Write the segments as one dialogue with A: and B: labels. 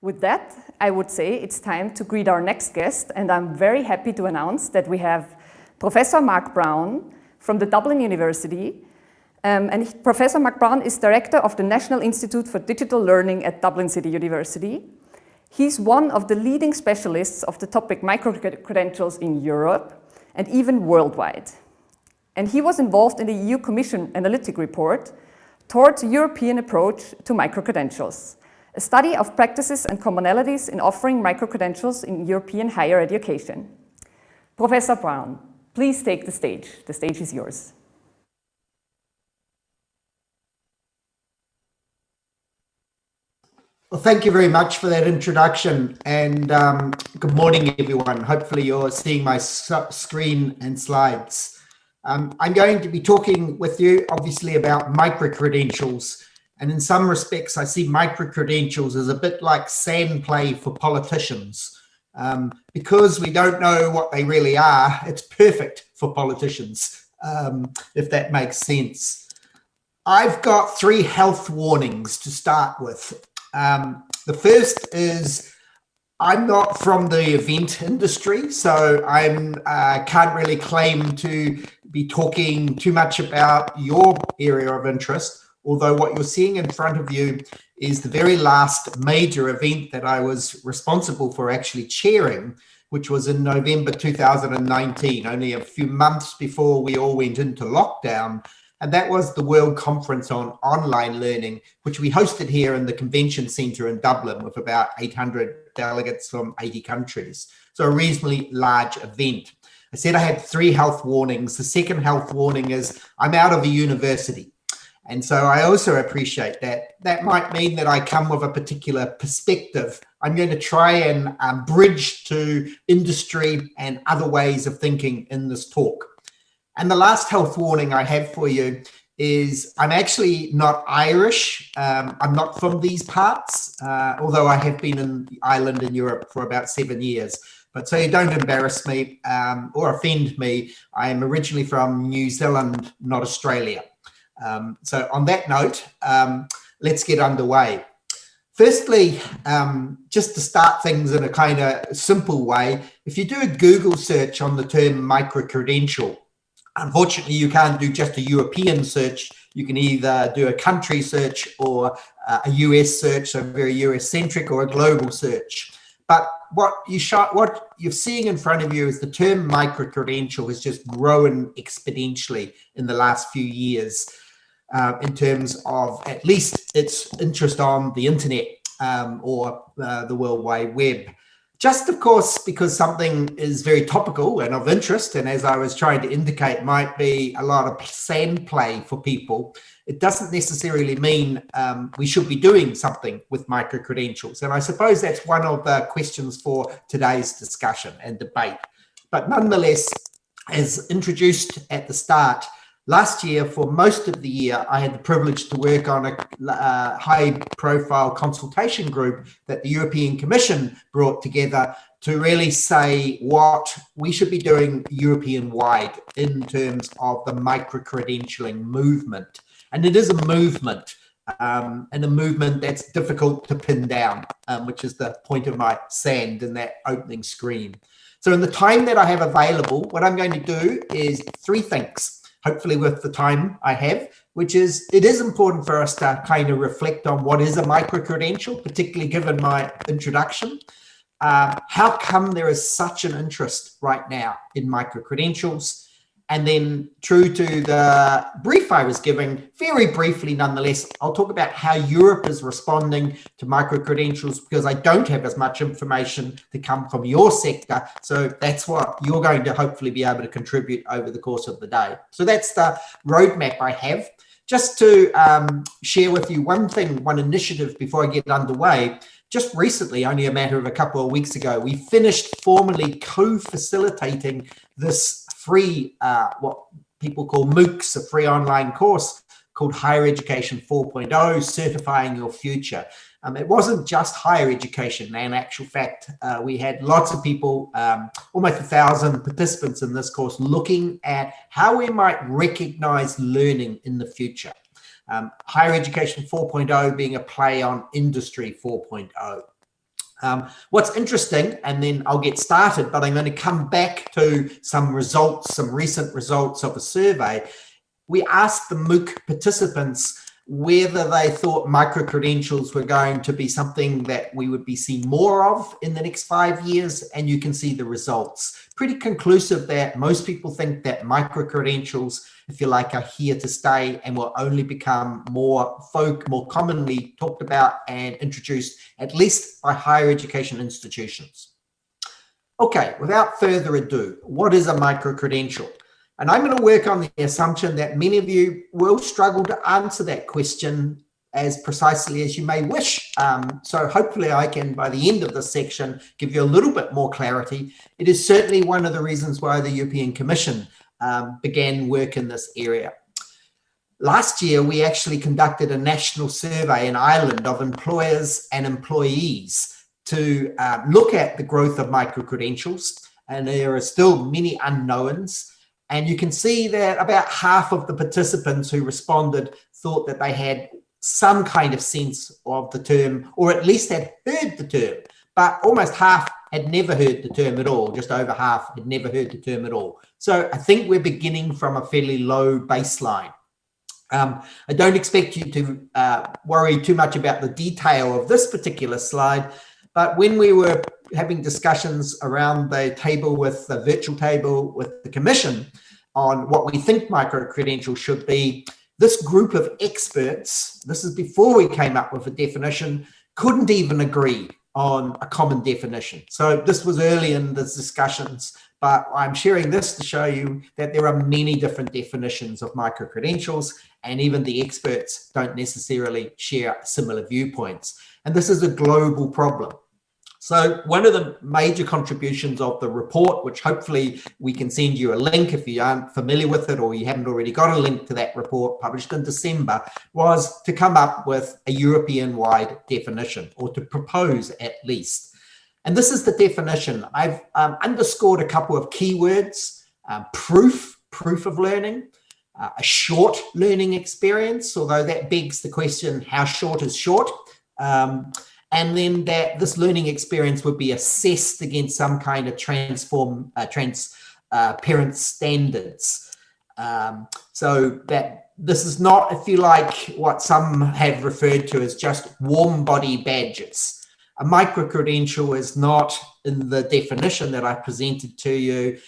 A: With that, I would say it's time to greet our next guest, and I'm very happy to announce that we have Professor Mark Brown from the Dublin University. Professor Mark Brown is Director of the National Institute for Digital Learning at Dublin City University. He's one of the leading specialists of the topic micro-credentials in Europe and even worldwide. And he was involved in the EU Commission analytic report towards a European approach to micro-credentials, a study of practices and commonalities in offering micro-credentials in European higher education. Professor Brown, please take the stage. The stage is yours.
B: Well, thank you very much for that introduction, and good morning, everyone. Hopefully you're seeing my screen and slides. I'm going to be talking with you, obviously, about micro-credentials, and in some respects, I see micro-credentials as a bit like sand play for politicians. Because we don't know what they really are, it's perfect for politicians, if that makes sense. I've got 3 health warnings to start with. The first is I'm not from the event industry, so I can't really claim to be talking too much about your area of interest, although what you're seeing in front of you is the very last major event that I was responsible for actually chairing, which was in November 2019, only a few months before we all went into lockdown. And that was the World Conference on Online Learning, which we hosted here in the Convention Centre in Dublin with about 800 delegates from 80 countries. So a reasonably large event. I said I had 3 health warnings. The second health warning is I'm out of a university. And so I also appreciate that. That might mean that I come with a particular perspective. I'm going to try and bridge to industry and other ways of thinking in this talk. And the last health warning I have for you is I'm actually not Irish. I'm not from these parts, although I have been in Ireland in Europe for about 7 years. But so you don't embarrass me or offend me. I am originally from New Zealand, not Australia. So on that note, let's get underway. Firstly, just to start things in a kind of simple way, if you do a Google search on the term micro-credential, unfortunately, you can't do just a European search. You can either do a country search or a US search, so very US-centric, or a global search. But what you're seeing in front of you is the term micro-credential has just grown exponentially in the last few years in terms of at least its interest on the internet or the World Wide Web. Just, of course, because something is very topical and of interest, and as I was trying to indicate, might be a lot of sand play for people, it doesn't necessarily mean we should be doing something with micro-credentials. And I suppose that's one of the questions for today's discussion and debate. But nonetheless, as introduced at the start, last year, for most of the year, I had the privilege to work on a high-profile consultation group that the European Commission brought together to really say what we should be doing European-wide in terms of the micro-credentialing movement. And it is a movement, and a movement that's difficult to pin down, which is the point of my sand in that opening screen. So in the time that I have available, what I'm going to do is 3 things. Hopefully with the time I have, which is it is important for us to kind of reflect on what is a micro-credential, particularly given my introduction. How come there is such an interest right now in micro-credentials? And then true to the brief I was giving, very briefly nonetheless, I'll talk about how Europe is responding to micro-credentials because I don't have as much information to come from your sector. So that's what you're going to hopefully be able to contribute over the course of the day. So that's the roadmap I have. Just to share with you one initiative before I get underway. Just recently, only a matter of a couple of weeks ago, we finished formally co-facilitating this free, what people call MOOCs, a free online course called Higher Education 4.0, Certifying Your Future. It wasn't just higher education. In actual fact, we had lots of people, almost 1,000 participants in this course, looking at how we might recognize learning in the future. Higher Education 4.0 being a play on Industry 4.0. What's interesting, and then I'll get started, but I'm going to come back to some results, some recent results of a survey. We asked the MOOC participants whether they thought micro-credentials were going to be something that we would be seeing more of in the next 5 years, and you can see the results. Pretty conclusive that most people think that micro-credentials, if you like, are here to stay and will only become more commonly talked about and introduced, at least by higher education institutions. Okay, without further ado, what is a micro-credential? And I'm going to work on the assumption that many of you will struggle to answer that question as precisely as you may wish. So hopefully I can, by the end of this section, give you a little bit more clarity. It is certainly one of the reasons why the European Commission began work in this area. Last year, we actually conducted a national survey in Ireland of employers and employees to look at the growth of micro-credentials, and there are still many unknowns. And you can see that about half of the participants who responded thought that they had some kind of sense of the term, or at least had heard the term, but almost half had never heard the term at all. Just over half had never heard the term at all. So I think we're beginning from a fairly low baseline. I don't expect you to worry too much about the detail of this particular slide, but when we were having discussions around the table with the virtual table with the Commission on what we think micro-credentials should be, this group of experts, this is before we came up with a definition, couldn't even agree on a common definition. So this was early in the discussions, but I'm sharing this to show you that there are many different definitions of micro-credentials, and even the experts don't necessarily share similar viewpoints. And this is a global problem. So one of the major contributions of the report, which hopefully we can send you a link if you aren't familiar with it or you haven't already got a link to that report published in December, was to come up with a European-wide definition, or to propose at least. And this is the definition. I've underscored a couple of keywords: proof of learning, a short learning experience, although that begs the question, how short is short? And then that this learning experience would be assessed against some kind of transparent standards. So that this is not, if you like, what some have referred to as just warm body badges. A micro-credential is not, in the definition that I presented to you,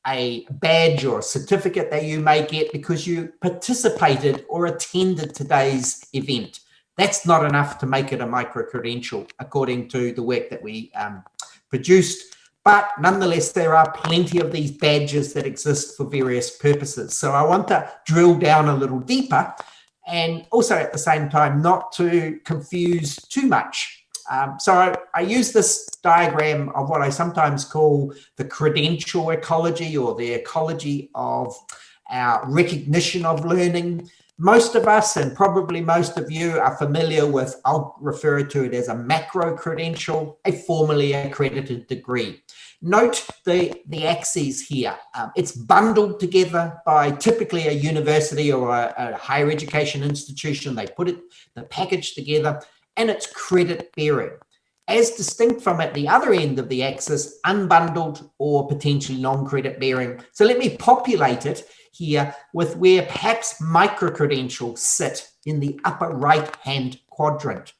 B: a badge or a certificate that you may get because you participated or attended today's event. That's not enough to make it a micro-credential, according to the work that we produced. But nonetheless, there are plenty of these badges that exist for various purposes. So I want to drill down a little deeper, and also at the same time not to confuse too much. So I use this diagram of what I sometimes call the credential ecology, or the ecology of our recognition of learning. Most of us, and probably most of you, are familiar with, I'll refer to it as a macro credential, a formally accredited degree. Note the axes here. It's bundled together by typically a university or a higher education institution. They put the package together, and it's credit bearing, as distinct from, at the other end of the axis, unbundled or potentially non-credit bearing. So let me populate it here with where perhaps micro-credentials sit in the upper right-hand quadrant.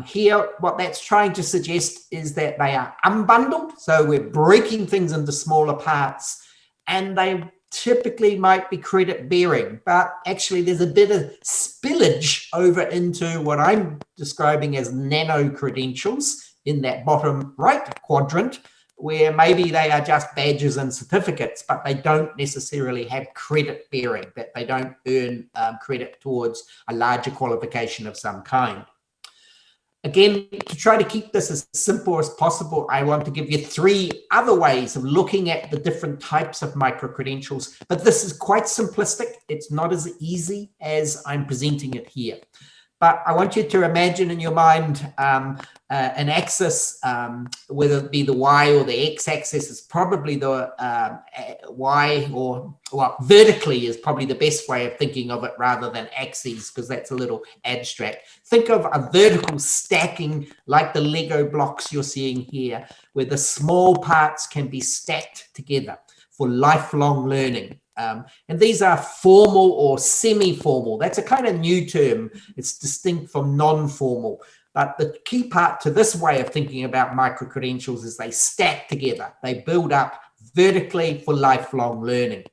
B: Here, what that's trying to suggest is that they are unbundled, so we're breaking things into smaller parts, and they typically might be credit-bearing, but actually there's a bit of spillage over into what I'm describing as nano-credentials in that bottom right quadrant, where maybe they are just badges and certificates, but they don't necessarily have credit bearing, that they don't earn credit towards a larger qualification of some kind. Again, to try to keep this as simple as possible, I want to give you 3 other ways of looking at the different types of micro-credentials, but this is quite simplistic. It's not as easy as I'm presenting it here. But I want you to imagine in your mind an axis, whether it be the Y or the X axis is probably the Y, or well, vertically is probably the best way of thinking of it rather than axes, because that's a little abstract. Think of a vertical stacking like the Lego blocks you're seeing here, where the small parts can be stacked together for lifelong learning. And these are formal or semi-formal. That's a kind of new term. It's distinct from non-formal. But the key part to this way of thinking about micro-credentials is they stack together. They build up vertically for lifelong learning.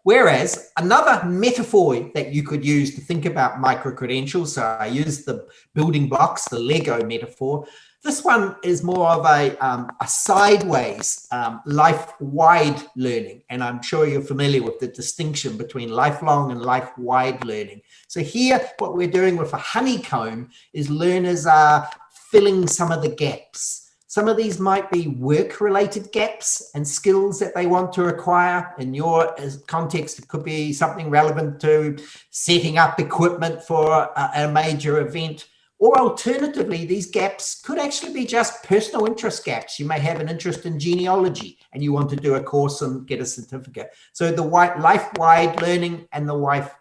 B: Whereas another metaphor that you could use to think about micro-credentials, so I use the building blocks, the Lego metaphor. This one is more of a sideways, life-wide learning. And I'm sure you're familiar with the distinction between lifelong and life-wide learning. So here, what we're doing with a honeycomb is learners are filling some of the gaps. Some of these might be work-related gaps and skills that they want to acquire. In your context, it could be something relevant to setting up equipment for a major event. Or alternatively, these gaps could actually be just personal interest gaps. You may have an interest in genealogy and you want to do a course and get a certificate. So the life-wide learning and the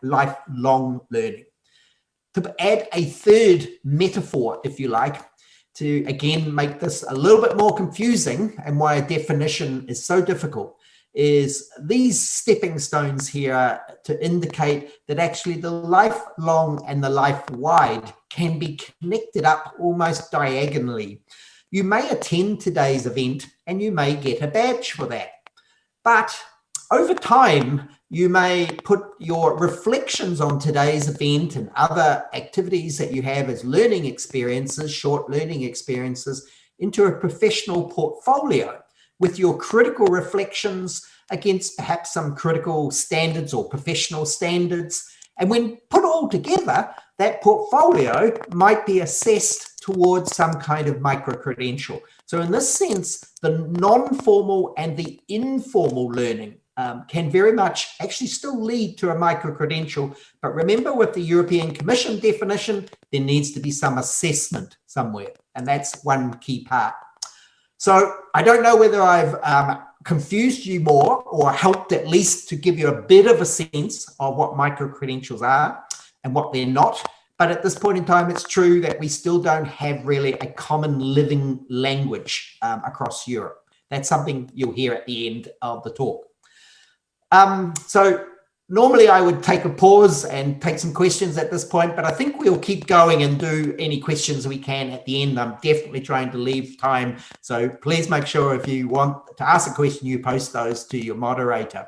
B: lifelong learning. To add a third metaphor, if you like, to again make this a little bit more confusing and why a definition is so difficult, is these stepping stones here to indicate that actually the lifelong and the life-wide can be connected up almost diagonally. You may attend today's event and you may get a badge for that. But over time, you may put your reflections on today's event and other activities that you have as learning experiences, short learning experiences, into a professional portfolio with your critical reflections against perhaps some critical standards or professional standards. And when put all together, that portfolio might be assessed towards some kind of micro-credential. So in this sense, the non-formal and the informal learning can very much actually still lead to a micro-credential. But remember, with the European Commission definition, there needs to be some assessment somewhere. And that's one key part. So I don't know whether I've confused you more or helped at least to give you a bit of a sense of what micro-credentials are and what they're not. But at this point in time, it's true that we still don't have really a common living language across Europe. That's something you'll hear at the end of the talk. So normally I would take a pause and take some questions at this point, but I think we'll keep going and do any questions we can at the end. I'm definitely trying to leave time. So please make sure if you want to ask a question, you post those to your moderator.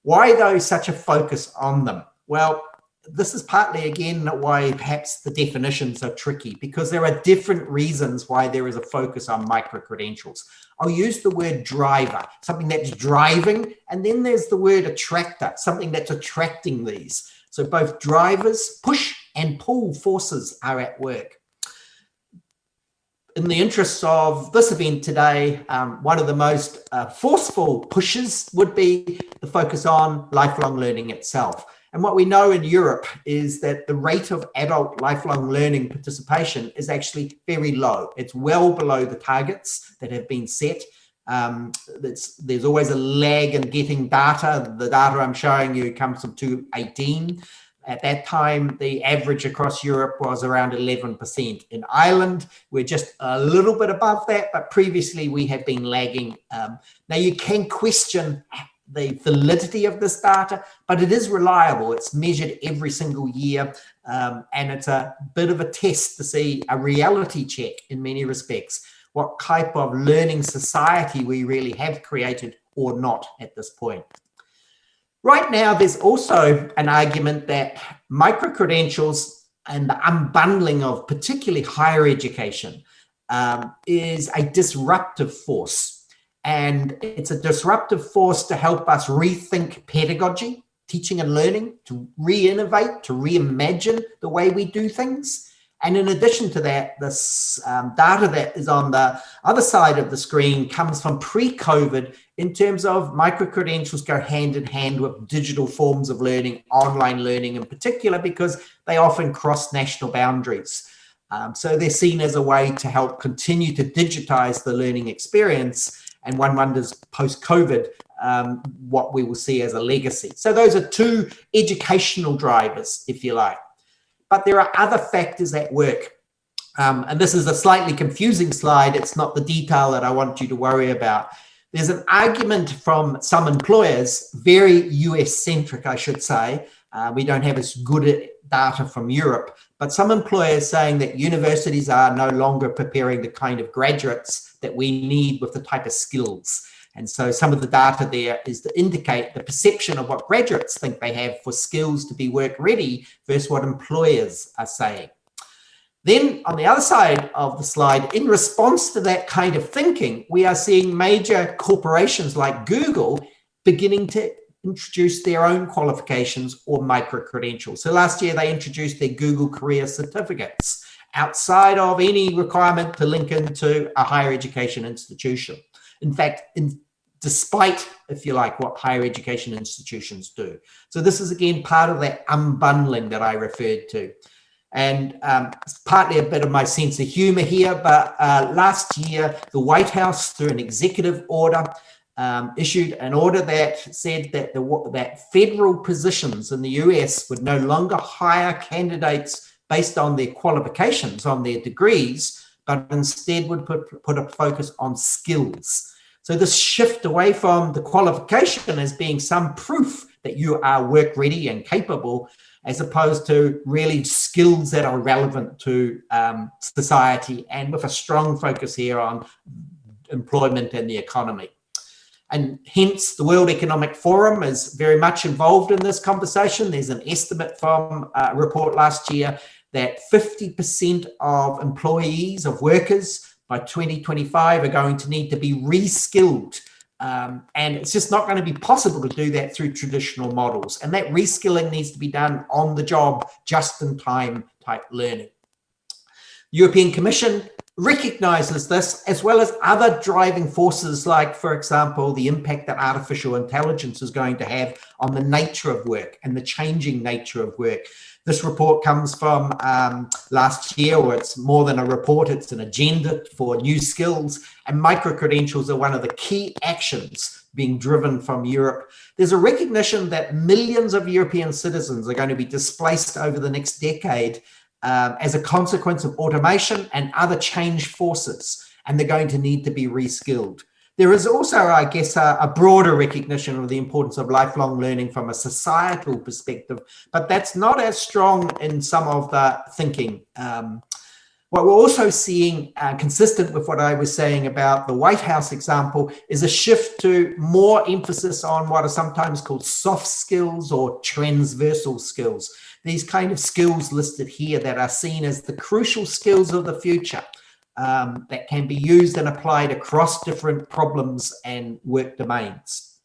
B: Why though such a focus on them? Well, this is partly, again, why perhaps the definitions are tricky, because there are different reasons why there is a focus on micro-credentials. I'll use the word driver, something that's driving, and then there's the word attractor, something that's attracting these. So both drivers, push and pull forces are at work. In the interests of this event today, one of the most forceful pushes would be the focus on lifelong learning itself. And what we know in Europe is that the rate of adult lifelong learning participation is actually very low. It's well below the targets that have been set. There's always a lag in getting data. The data I'm showing you comes from 2018. At that time, the average across Europe was around 11%. In Ireland, we're just a little bit above that, but previously we have been lagging. Now you can question the validity of this data, but it is reliable. It's measured every single year, and it's a bit of a test to see, a reality check in many respects, what type of learning society we really have created or not at this point. Right now, there's also an argument that micro-credentials and the unbundling of particularly higher education is a disruptive force. And it's a disruptive force to help us rethink pedagogy, teaching and learning, to re-innovate, to reimagine the way we do things. And in addition to that, this data that is on the other side of the screen comes from pre-COVID in terms of micro-credentials go hand in hand with digital forms of learning, online learning in particular, because they often cross national boundaries. So they're seen as a way to help continue to digitize the learning experience. And one wonders post-COVID, what we will see as a legacy. So those are two educational drivers, if you like. But there are other factors at work. And this is a slightly confusing slide. It's not the detail that I want you to worry about. There's an argument from some employers, very US-centric, I should say. We don't have as good data from Europe, but some employers saying that universities are no longer preparing the kind of graduates that we need with the type of skills. And so some of the data there is to indicate the perception of what graduates think they have for skills to be work ready versus what employers are saying. Then on the other side of the slide, in response to that kind of thinking, we are seeing major corporations like Google beginning to introduce their own qualifications or micro-credentials. So last year they introduced their Google Career Certificates outside of any requirement to link into a higher education institution. In fact, despite, if you like, what higher education institutions do. So this is, again, part of that unbundling that I referred to. And it's partly a bit of my sense of humor here, but last year, the White House, through an executive order, issued an order that said that that federal positions in the US would no longer hire candidates based on their qualifications, on their degrees, but instead would put a focus on skills. So this shift away from the qualification as being some proof that you are work ready and capable, as opposed to really skills that are relevant to society, and with a strong focus here on employment and the economy. And hence the World Economic Forum is very much involved in this conversation. There's an estimate from a report last year that 50% of employees, of workers, by 2025 are going to need to be reskilled. And it's just not going to be possible to do that through traditional models. And that reskilling needs to be done on the job, just in time type learning. The European Commission recognizes this, as well as other driving forces like, for example, the impact that artificial intelligence is going to have on the nature of work and the changing nature of work. This report comes from last year, or it's more than a report, it's an agenda for new skills, and micro-credentials are one of the key actions being driven from Europe. There's a recognition that millions of European citizens are going to be displaced over the next decade as a consequence of automation and other change forces, and they're going to need to be reskilled. There is also, I guess, a broader recognition of the importance of lifelong learning from a societal perspective, but that's not as strong in some of the thinking. What we're also seeing, consistent with what I was saying about the White House example, is a shift to more emphasis on what are sometimes called soft skills or transversal skills. These kind of skills listed here that are seen as the crucial skills of the future. That can be used and applied across different problems and work domains.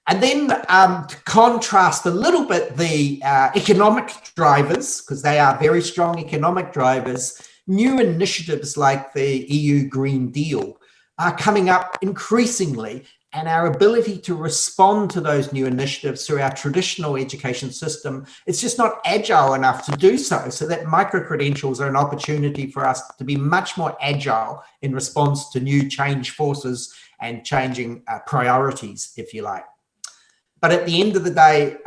B: And then to contrast a little bit the economic drivers, because they are very strong economic drivers, new initiatives like the EU Green Deal are coming up increasingly, and our ability to respond to those new initiatives through our traditional education system, it's just not agile enough to do so. So that micro-credentials are an opportunity for us to be much more agile in response to new change forces and changing priorities, if you like. But at the end of the day,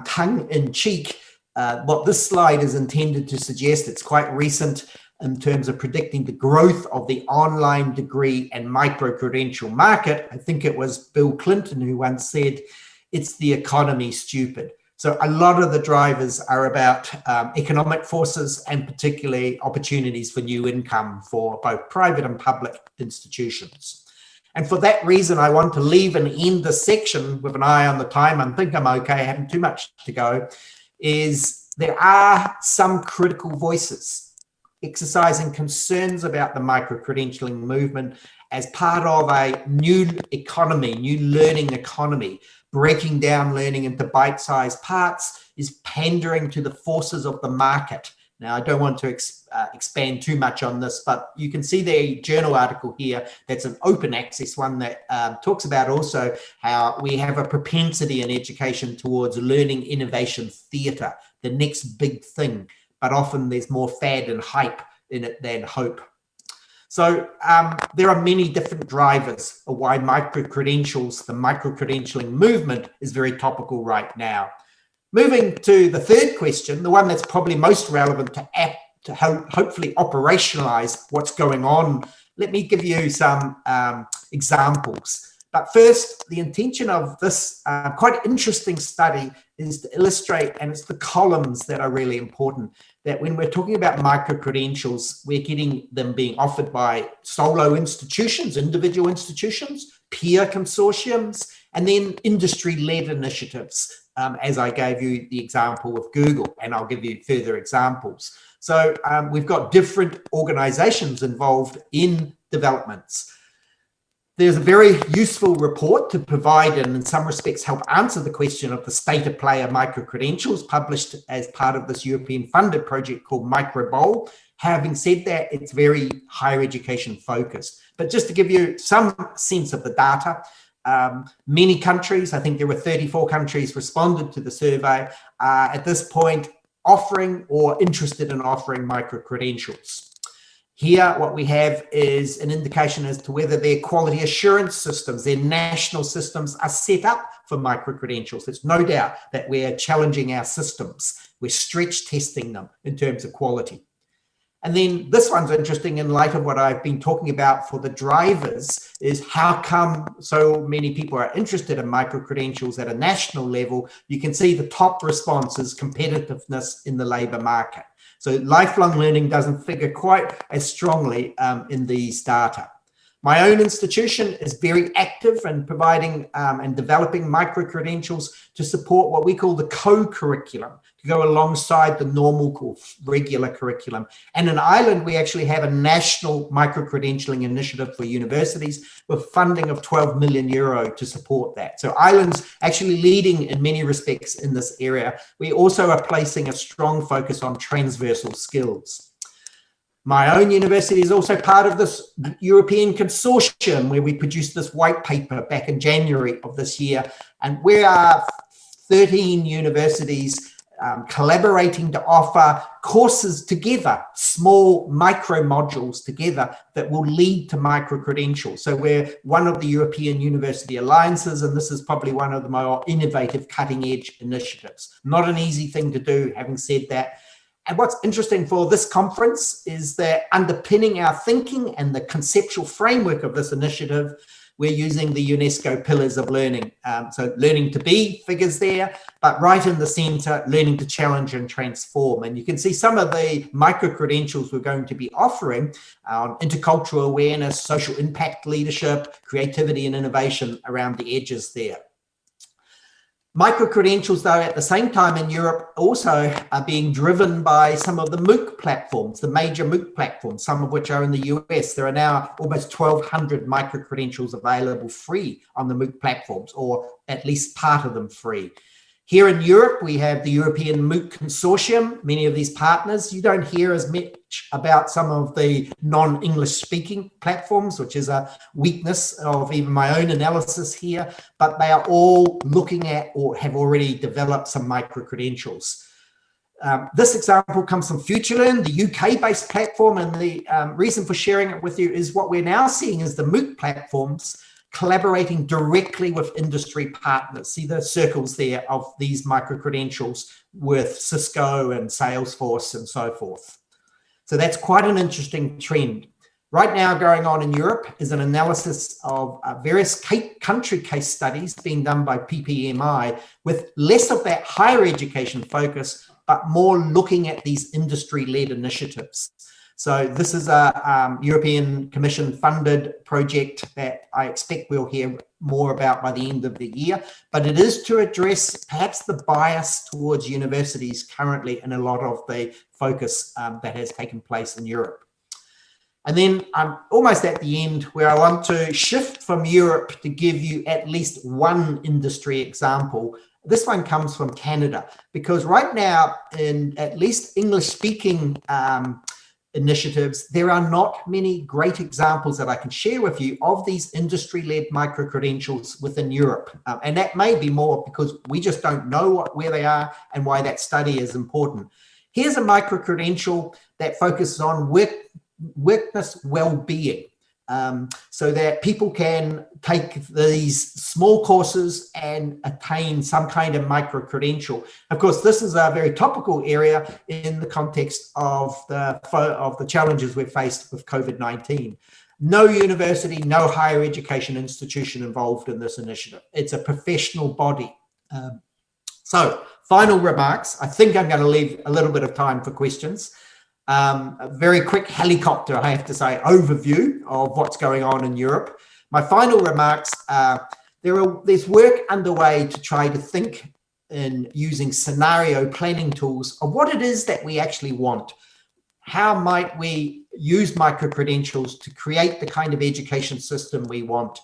B: tongue in cheek, what this slide is intended to suggest, it's quite recent in terms of predicting the growth of the online degree and micro-credential market. I think it was Bill Clinton who once said, it's the economy, stupid. So a lot of the drivers are about economic forces, and particularly opportunities for new income for both private and public institutions. And for that reason, I want to leave and end this section with an eye on the time. I think I'm okay, I haven't too much to go, is there are some critical voices exercising concerns about the micro-credentialing movement as part of a new economy, new learning economy. Breaking down learning into bite-sized parts is pandering to the forces of the market. Now, I don't want to expand too much on this, but you can see the journal article here. That's an open access one that talks about also how we have a propensity in education towards learning innovation theatre, the next big thing, but often there's more fad and hype in it than hope. So there are many different drivers of why micro-credentials, the micro-credentialing movement, is very topical right now. Moving to the third question, the one that's probably most relevant to hopefully operationalize what's going on, let me give you some examples. But first, the intention of this quite interesting study is to illustrate, and it's the columns that are really important, that when we're talking about micro-credentials, we're getting them being offered by solo institutions, individual institutions, peer consortiums, and then industry-led initiatives, as I gave you the example of Google, and I'll give you further examples. So we've got different organizations involved in developments. There's a very useful report to provide and in some respects help answer the question of the state of play of micro-credentials, published as part of this European funded project called MicroBowl. Having said that, it's very higher education focused. But just to give you some sense of the data, many countries, I think there were 34 countries responded to the survey, at this point offering or interested in offering micro-credentials. Here, what we have is an indication as to whether their quality assurance systems, their national systems, are set up for micro-credentials. There's no doubt that we're challenging our systems. We're stretch testing them in terms of quality. And then this one's interesting in light of what I've been talking about for the drivers, is how come so many people are interested in micro-credentials at a national level. You can see the top response is competitiveness in the labour market. So lifelong learning doesn't figure quite as strongly in these data. My own institution is very active in providing and developing micro-credentials to support what we call the co-curriculum, to go alongside the normal regular curriculum. And in Ireland, we actually have a national micro-credentialing initiative for universities with funding of €12 million to support that. So Ireland's actually leading in many respects in this area. We also are placing a strong focus on transversal skills. My own university is also part of this European consortium where we produced this white paper back in January of this year. And we are 13 universities collaborating to offer courses together, small micro modules together that will lead to micro-credentials. So we're one of the European University Alliances, and this is probably one of the more innovative cutting-edge initiatives. Not an easy thing to do, having said that. And what's interesting for this conference is that underpinning our thinking and the conceptual framework of this initiative, we're using the UNESCO pillars of learning. So learning to be figures there, but right in the center, learning to challenge and transform. And you can see some of the micro-credentials we're going to be offering on intercultural awareness, social impact leadership, creativity and innovation around the edges there. Micro-credentials, though, at the same time in Europe also are being driven by some of the MOOC platforms, the major MOOC platforms, some of which are in the US. There are now almost 1,200 micro-credentials available free on the MOOC platforms, or at least part of them free. Here in Europe, we have the European MOOC Consortium, many of these partners. You don't hear as much about some of the non-English speaking platforms, which is a weakness of even my own analysis here, but they are all looking at or have already developed some micro-credentials. This example comes from FutureLearn, the UK-based platform, and the reason for sharing it with you is what we're now seeing is the MOOC platforms collaborating directly with industry partners. See the circles there of these micro-credentials with Cisco and Salesforce and so forth. So that's quite an interesting trend. Right now going on in Europe is an analysis of various country case studies being done by PPMI with less of that higher education focus, but more looking at these industry-led initiatives. So this is a European Commission funded project that I expect we'll hear more about by the end of the year, but it is to address perhaps the bias towards universities currently in a lot of the focus that has taken place in Europe. And then I'm almost at the end where I want to shift from Europe to give you at least one industry example This one comes from Canada, because right now, in at least English-speaking initiatives, there are not many great examples that I can share with you of these industry-led micro-credentials within Europe. And that may be more because we just don't know where they are and why that study is important. Here's a micro-credential that focuses on workplace well-being, so that people can take these small courses and attain some kind of micro-credential. Of course, this is a very topical area in the context of the challenges we've faced with COVID-19. No university, no higher education institution involved in this initiative. It's a professional body. So, final remarks. I think I'm going to leave a little bit of time for questions. A very quick helicopter, I have to say, overview of what's going on in Europe. My final remarks, there's work underway to try to think in using scenario planning tools of what it is that we actually want. How might we use micro-credentials to create the kind of education system we want?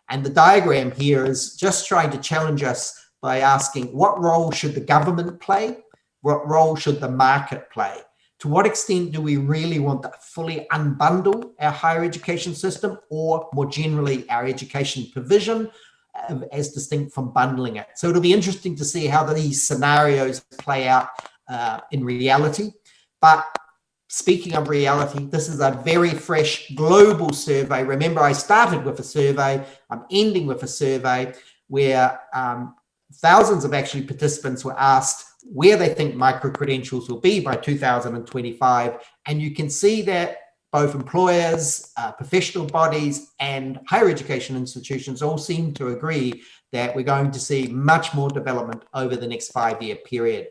B: And the diagram here is just trying to challenge us by asking, what role should the government play? What role should the market play? To what extent do we really want to fully unbundle our higher education system, or more generally our education provision, as distinct from bundling it? So it'll be interesting to see how these scenarios play out in reality. But speaking of reality, this is a very fresh global survey. Remember, I started with a survey, I'm ending with a survey where thousands of actually participants were asked where they think micro-credentials will be by 2025. And you can see that both employers, professional bodies, and higher education institutions all seem to agree that we're going to see much more development over the next 5-year period.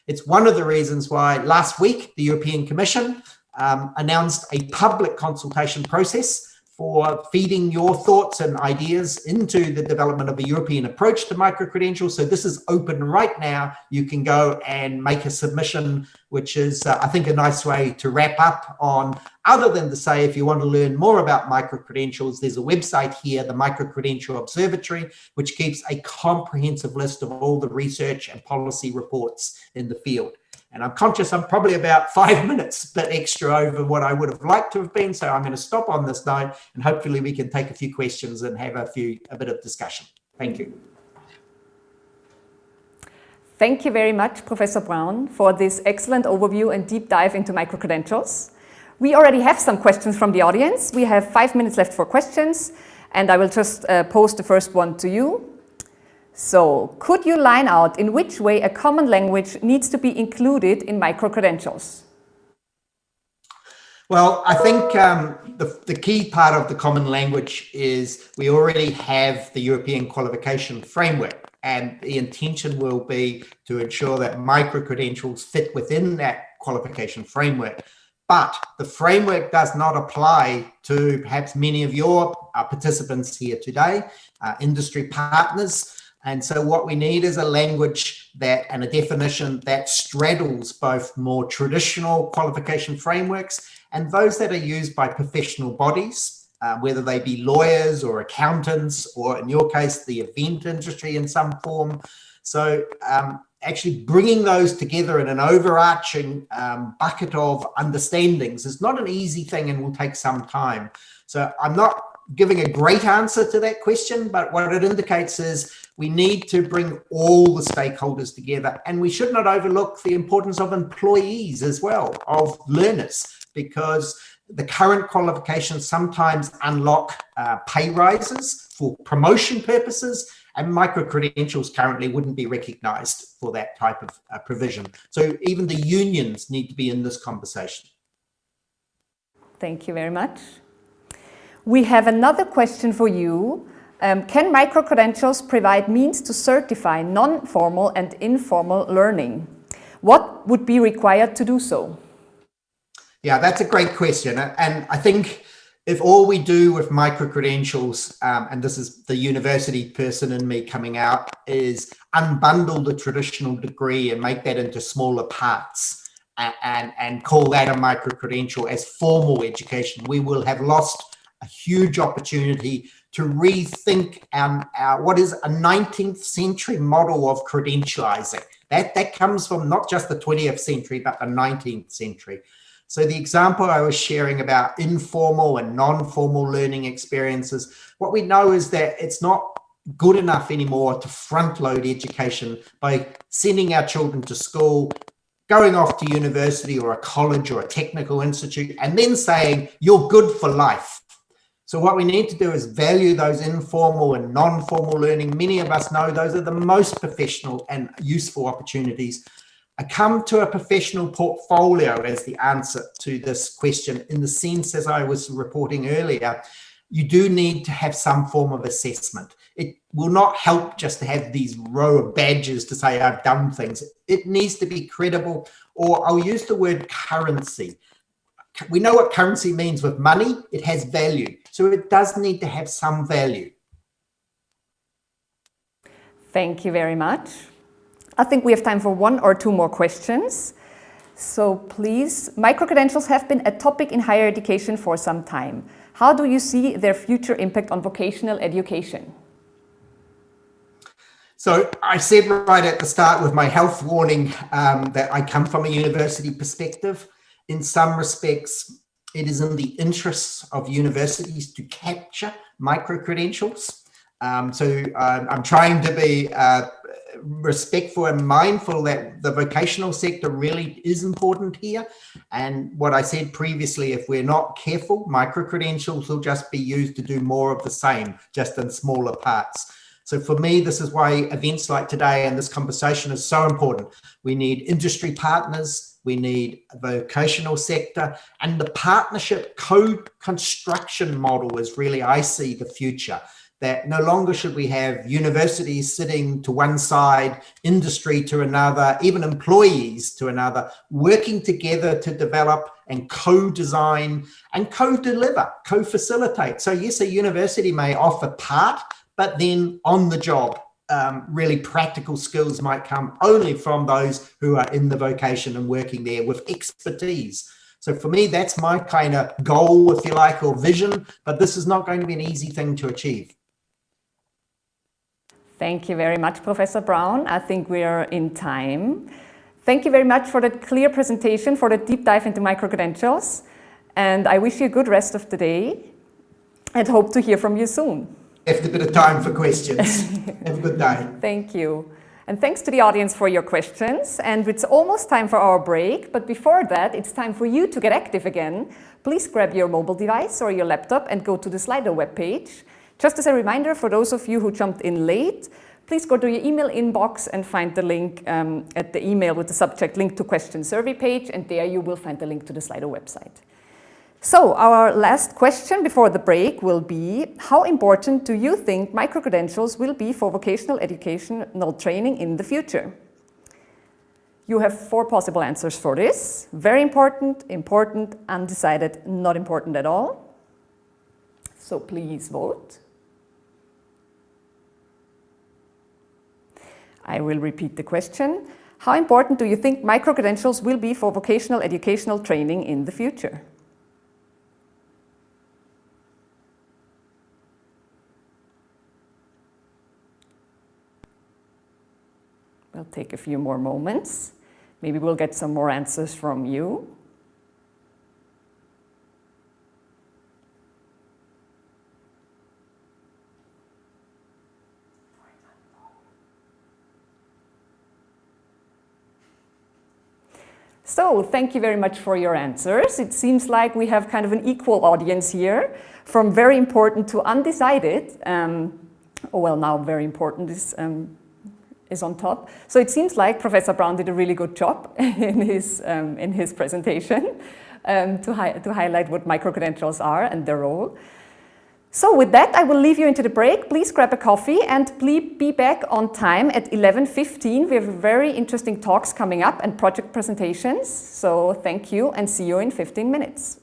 B: It's one of the reasons why last week the European Commission announced a public consultation process for feeding your thoughts and ideas into the development of a European approach to micro-credentials. So this is open right now. You can go and make a submission, which is, I think, a nice way to wrap up on, other than to say, if you want to learn more about micro-credentials, there's a website here, the Micro-Credential Observatory, which keeps a comprehensive list of all the research and policy reports in the field. And I'm conscious I'm probably about 5 minutes bit extra over what I would have liked to have been. So I'm going to stop on this note, and hopefully we can take a few questions and have a bit of discussion. Thank you.
A: Thank you very much, Professor Brown, for this excellent overview and deep dive into micro-credentials. We already have some questions from the audience. We have 5 minutes left for questions, and I will just pose the first one to you. So, could you line out in which way a common language needs to be included in micro-credentials?
B: Well, I think the key part of the common language is we already have the European qualification framework, and the intention will be to ensure that micro-credentials fit within that qualification framework. But the framework does not apply to perhaps many of your participants here today, industry partners. And so what we need is a language and a definition that straddles both more traditional qualification frameworks and those that are used by professional bodies, whether they be lawyers or accountants, or in your case, the event industry in some form. So actually bringing those together in an overarching bucket of understandings is not an easy thing and will take some time. So I'm not giving a great answer to that question, but what it indicates is we need to bring all the stakeholders together, and we should not overlook the importance of employees as well, of learners, because the current qualifications sometimes unlock pay rises for promotion purposes, and micro-credentials currently wouldn't be recognized for that type of provision. So even the unions need to be in this conversation.
A: Thank you very much. We have another question for you. Can micro-credentials provide means to certify non-formal and informal learning? What would be required to do so?
B: Yeah, that's a great question. And I think if all we do with micro-credentials, and this is the university person in me coming out, is unbundle the traditional degree and make that into smaller parts and call that a micro-credential as formal education, we will have lost a huge opportunity to rethink what is a 19th century model of credentializing. That comes from not just the 20th century, but the 19th century. So the example I was sharing about informal and non-formal learning experiences, what we know is that it's not good enough anymore to front load education by sending our children to school, going off to university or a college or a technical institute, and then saying, you're good for life. So what we need to do is value those informal and non-formal learning. Many of us know those are the most professional and useful opportunities. I come to a professional portfolio as the answer to this question, in the sense, as I was reporting earlier, you do need to have some form of assessment. It will not help just to have these row of badges to say I've done things. It needs to be credible, or I'll use the word currency. We know what currency means with money. It has value. So it does need to have some value.
A: Thank you very much. I think we have time for one or two more questions. So please, micro-credentials have been a topic in higher education for some time. How do you see their future impact on vocational education?
B: So I said right at the start with my health warning that I come from a university perspective. In some respects, it is in the interests of universities to capture micro-credentials. So I'm trying to be respectful and mindful that the vocational sector really is important here. And what I said previously, if we're not careful, micro-credentials will just be used to do more of the same, just in smaller parts. So for me, this is why events like today and this conversation is so important. We need industry partners, we need a vocational sector, and the partnership co-construction model is really, I see, the future. That no longer should we have universities sitting to one side, industry to another, even employees to another, working together to develop and co-design and co-deliver, co-facilitate. So yes, a university may offer part, but then on the job, really practical skills might come only from those who are in the vocation and working there with expertise. So for me, that's my kind of goal, if you like, or vision, but this is not going to be an easy thing to achieve.
A: Thank you very much, Professor Brown. I think we are in time. Thank you very much for that clear presentation, for the deep dive into micro-credentials. And I wish you a good rest of the day and hope to hear from you soon.
B: After a bit of time for questions. Have a good day.
A: Thank you. And thanks to the audience for your questions. And it's almost time for our break. But before that, it's time for you to get active again. Please grab your mobile device or your laptop and go to the Slido webpage. Just as a reminder, for those of you who jumped in late, please go to your email inbox and find the link at the email with the subject link to question survey page, and there you will find the link to the Slido website. So our last question before the break will be, how important do you think micro-credentials will be for vocational educational training in the future? You have 4 possible answers for this. Very important, important, undecided, not important at all. So please vote. I will repeat the question. How important do you think micro-credentials will be for vocational educational training in the future? We'll take a few more moments. Maybe we'll get some more answers from you. So thank you very much for your answers. It seems like we have kind of an equal audience here, from very important to undecided. Well, now very important is on top. So it seems like Professor Brown did a really good job in his presentation to highlight what micro-credentials are and their role. So with that, I will leave you into the break. Please grab a coffee and please be back on time at 11:15. We have very interesting talks coming up and project presentations. So thank you and see you in 15 minutes.